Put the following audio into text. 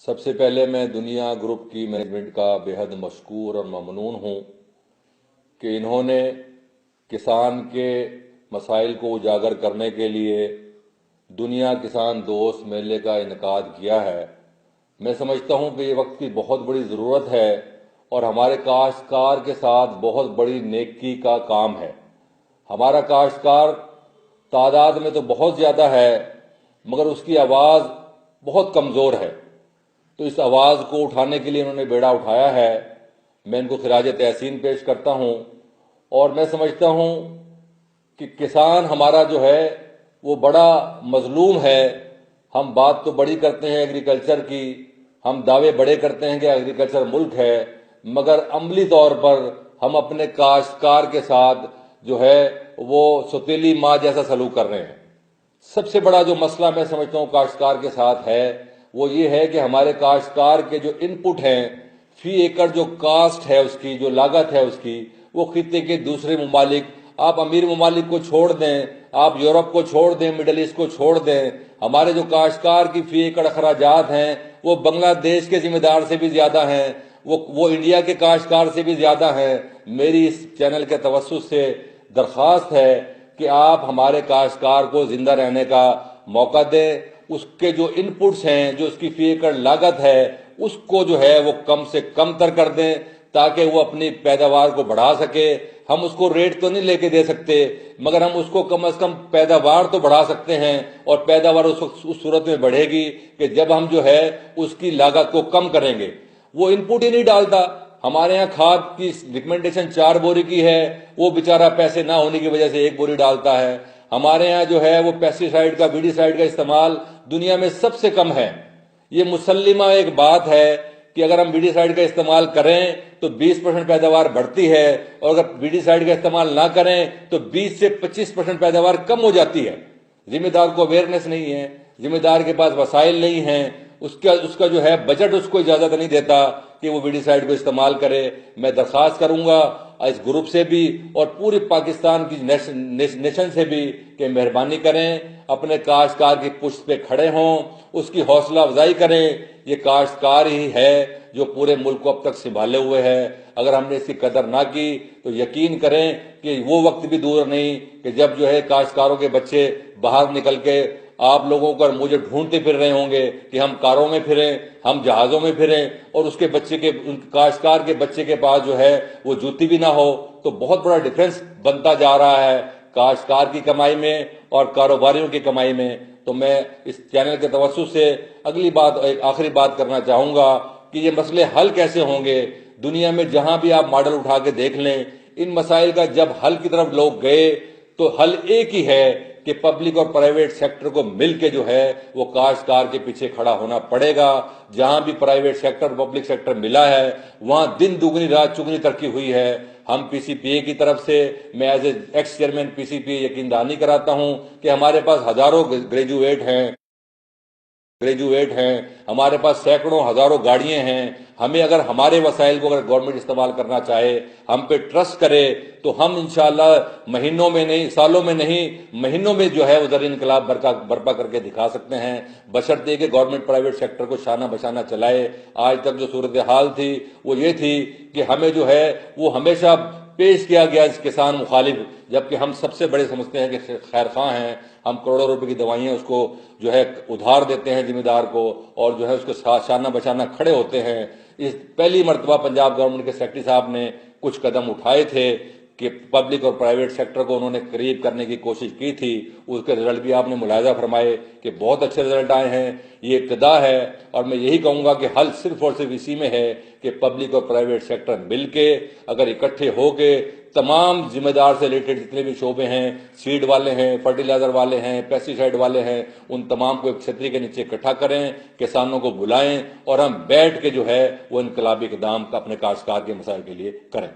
سب سے پہلے میں دنیا گروپ کی مینجمنٹ کا بے حد مشکور اور ممنون ہوں کہ انہوں نے کسان کے مسائل کو اجاگر کرنے کے لیے دنیا کسان دوست میلے کا انعقاد کیا ہے۔ میں سمجھتا ہوں کہ یہ وقت کی بہت بڑی ضرورت ہے اور ہمارے کاشتکار کے ساتھ بہت بڑی نیکی کا کام ہے۔ ہمارا کاشتکار تعداد میں تو بہت زیادہ ہے مگر اس کی آواز بہت کمزور ہے، تو اس آواز کو اٹھانے کے لیے انہوں نے بیڑا اٹھایا ہے۔ میں ان کو خراج تحسین پیش کرتا ہوں اور میں سمجھتا ہوں کہ کسان ہمارا جو ہے وہ بڑا مظلوم ہے۔ ہم بات تو بڑی کرتے ہیں ایگریکلچر کی، ہم دعوے بڑے کرتے ہیں کہ ایگریکلچر ملک ہے، مگر عملی طور پر ہم اپنے کاشتکار کے ساتھ جو ہے وہ ستیلی ماں جیسا سلوک کر رہے ہیں۔ سب سے بڑا جو مسئلہ میں سمجھتا ہوں کاشتکار کے ساتھ ہے وہ یہ ہے کہ ہمارے کاشتکار کے جو ان پٹ ہیں، فی ایکڑ جو کاسٹ ہے اس کی، جو لاگت ہے اس کی، وہ خطے کے دوسرے ممالک، آپ امیر ممالک کو چھوڑ دیں، آپ یورپ کو چھوڑ دیں، مڈل ایسٹ کو چھوڑ دیں، ہمارے جو کاشتکار کی فی ایکڑ اخراجات ہیں وہ بنگلہ دیش کے ذمہ دار سے بھی زیادہ ہیں، وہ انڈیا کے کاشتکار سے بھی زیادہ ہیں۔ میری اس چینل کے توسط سے درخواست ہے کہ آپ ہمارے کاشتکار کو زندہ رہنے کا موقع دیں، اس کے جو ان پٹس ہیں، جو اس کی فی ایکڑ لاگت ہے، اس کو جو ہے وہ کم سے کم تر کر دیں تاکہ وہ اپنی پیداوار کو بڑھا سکے۔ ہم اس کو ریٹ تو نہیں لے کے دے سکتے مگر ہم اس کو کم از کم پیداوار تو بڑھا سکتے ہیں، اور پیداوار اس صورت میں بڑھے گی کہ جب ہم جو ہے اس کی لاگت کو کم کریں گے۔ وہ ان پٹ ہی نہیں ڈالتا۔ ہمارے ہاں کھاد کی ریکمنڈیشن 4 بوری کی ہے، وہ بیچارہ پیسے نہ ہونے کی وجہ سے 1 بوری ڈالتا ہے۔ ہمارے ہاں جو ہے وہ پیسٹی سائیڈ کا، ویڈی سائیڈ کا استعمال دنیا میں سب سے کم ہے۔ یہ مسلمہ ایک بات ہے کہ اگر ہم ویڈی سائیڈ کا استعمال کریں تو 20% پیداوار بڑھتی ہے، اور اگر ویڈی سائیڈ کا استعمال نہ کریں تو 20 سے 25% پیداوار کم ہو جاتی ہے۔ ذمہ دار کو اویئرنیس نہیں ہے، ذمہ دار کے پاس وسائل نہیں ہیں، اس کا جو ہے بجٹ اس کو اجازت نہیں دیتا کہ وہ ویڈی سائیڈ کو استعمال کرے۔ میں درخواست کروں گا اس گروپ سے بھی اور پوری پاکستان کی نیشن سے بھی کہ مہربانی کریں، اپنے کاشتکار کی پشت پہ کھڑے ہوں، اس کی حوصلہ افزائی کریں۔ یہ کاشتکار ہی ہے جو پورے ملک کو اب تک سنبھالے ہوئے ہے۔ اگر ہم نے اس کی قدر نہ کی تو یقین کریں کہ وہ وقت بھی دور نہیں کہ جب جو ہے کاشتکاروں کے بچے باہر نکل کے آپ لوگوں کو مجھے ڈھونڈتے پھر رہے ہوں گے کہ ہم کاروں میں پھریں، ہم جہازوں میں پھریں، اور اس کے بچے کے، کاشتکار کے بچے کے پاس جو ہے وہ جوتی بھی نہ ہو، تو بہت بڑا ڈیفرنس بنتا جا رہا ہے کاشتکار کی کمائی میں اور کاروباریوں کی کمائی میں۔ تو میں اس چینل کے توسط سے ایک آخری بات کرنا چاہوں گا کہ یہ مسئلے حل کیسے ہوں گے۔ دنیا میں جہاں بھی آپ ماڈل اٹھا کے دیکھ لیں، ان مسائل کا جب حل کی طرف لوگ گئے تو حل ایک ہی ہے کہ پبلک اور پرائیویٹ سیکٹر کو مل کے جو ہے وہ کاشتکار کے پیچھے کھڑا ہونا پڑے گا۔ جہاں بھی پرائیویٹ سیکٹر، پبلک سیکٹر ملا ہے، وہاں دن دگنی رات چگنی ترقی ہوئی ہے۔ ہم پی سی پی اے کی طرف سے، میں as a ex chairman P C P A یقین دہانی کراتا ہوں کہ ہمارے پاس ہزاروں گریجویٹ ہیں، ہمارے پاس سینکڑوں ہزاروں گاڑیاں ہیں۔ ہمیں اگر ہمارے وسائل کو اگر گورنمنٹ استعمال کرنا چاہے، ہم پہ ٹرسٹ کرے، تو ہم انشاءاللہ مہینوں میں نہیں، سالوں میں نہیں، مہینوں میں جو ہے وہ زرعی انقلاب برپا کر کے دکھا سکتے ہیں، بشرطے کہ گورنمنٹ پرائیویٹ سیکٹر کو شانہ بشانہ چلائے۔ آج تک جو صورتحال تھی وہ یہ تھی کہ ہمیں جو ہے وہ ہمیشہ پیش کیا گیا اس کسان مخالف، جبکہ ہم سب سے بڑے سمجھتے ہیں کہ خیر خواہ ہیں۔ ہم کروڑوں روپے کی دوائیاں اس کو جو ہے ادھار دیتے ہیں ذمہ دار کو، اور جو ہے اس کے ساتھ شانہ بشانہ کھڑے ہوتے ہیں۔ اس پہلی مرتبہ پنجاب گورنمنٹ کے سیکرٹری صاحب نے کچھ قدم اٹھائے تھے کہ پبلک اور پرائیویٹ سیکٹر کو انہوں نے قریب کرنے کی کوشش کی تھی، اس کے رزلٹ بھی آپ نے ملاحظہ فرمائے کہ بہت اچھے رزلٹ آئے ہیں۔ یہ ابتدا ہے، اور میں یہی کہوں گا کہ حل صرف اور صرف اسی میں ہے کہ پبلک اور پرائیویٹ سیکٹر مل کے اگر اکٹھے ہو کے تمام ذمہ دار سے ریلیٹڈ جتنے بھی شعبے ہیں، سیڈ والے ہیں، فرٹیلائزر والے ہیں، پیسٹی سائیڈ والے ہیں، ان تمام کو ایک چھتری کے نیچے اکٹھا کریں، کسانوں کو بلائیں، اور ہم بیٹھ کے جو ہے وہ انقلابی اقدام کا اپنے کاشتکار کے مسائل کے لیے کریں۔